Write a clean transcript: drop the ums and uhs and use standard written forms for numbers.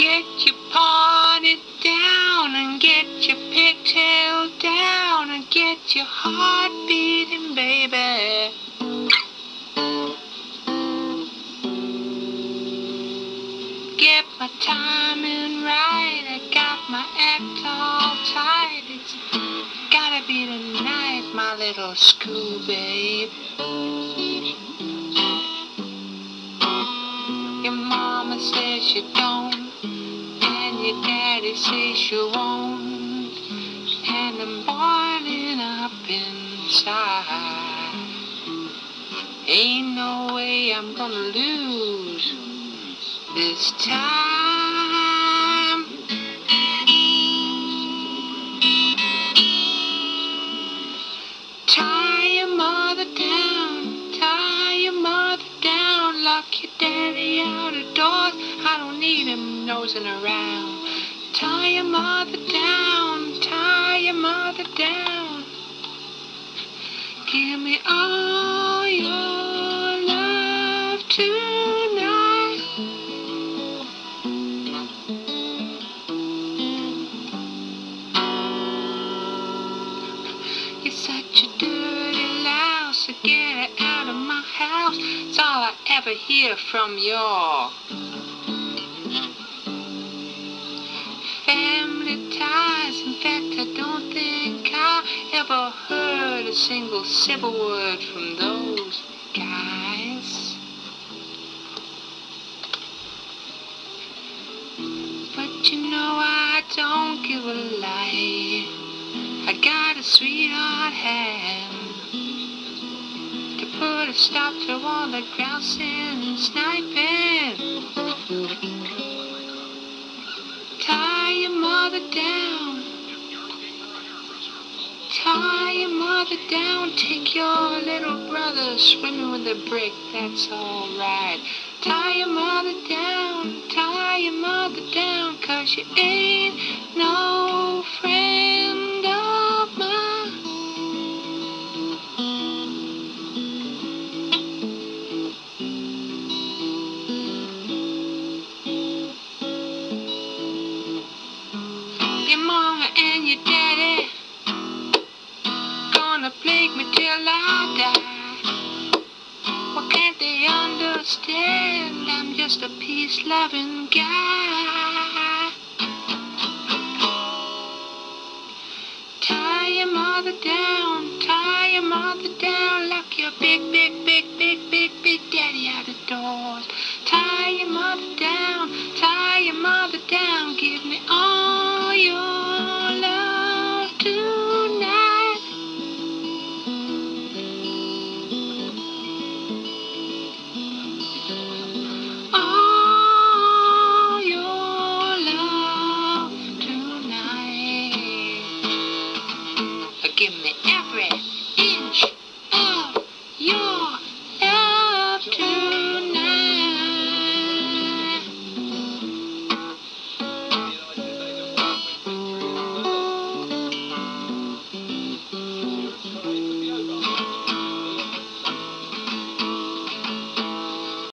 Get your pony down and get your pigtail down and get your heart beating, baby. Get my timing right, I got my act all tight. It's gotta be tonight, my little school babe. Your mama says you don't, and your daddy says you won't, and I'm boiling up inside. Ain't no way I'm gonna lose this time. Tie your mother down, tie your mother down, lock your daddy out of doors, I don't need him nosing around. Tie your mother down, tie your mother down. Give me all your love tonight. You're such a dirty louse, so get it out of my house. It's all I ever hear from your family ties. In fact, I don't think I ever heard a single civil word from those guys. But you know I don't give a lie. I got a sweetheart hand to put a stop to all the grousing and sniping. Tie your mother down, tie your mother down. Take your little brother swimming with a brick, that's alright. Tie your mother down, tie your mother down, 'cause you ain't no friend of mine. Your mama and your daddy gonna plague me till I die. Why can't they understand I'm just a peace-loving guy? Tie your mother down, tie your mother down, lock your big daddy out the doors. Tie your mother down, give me all your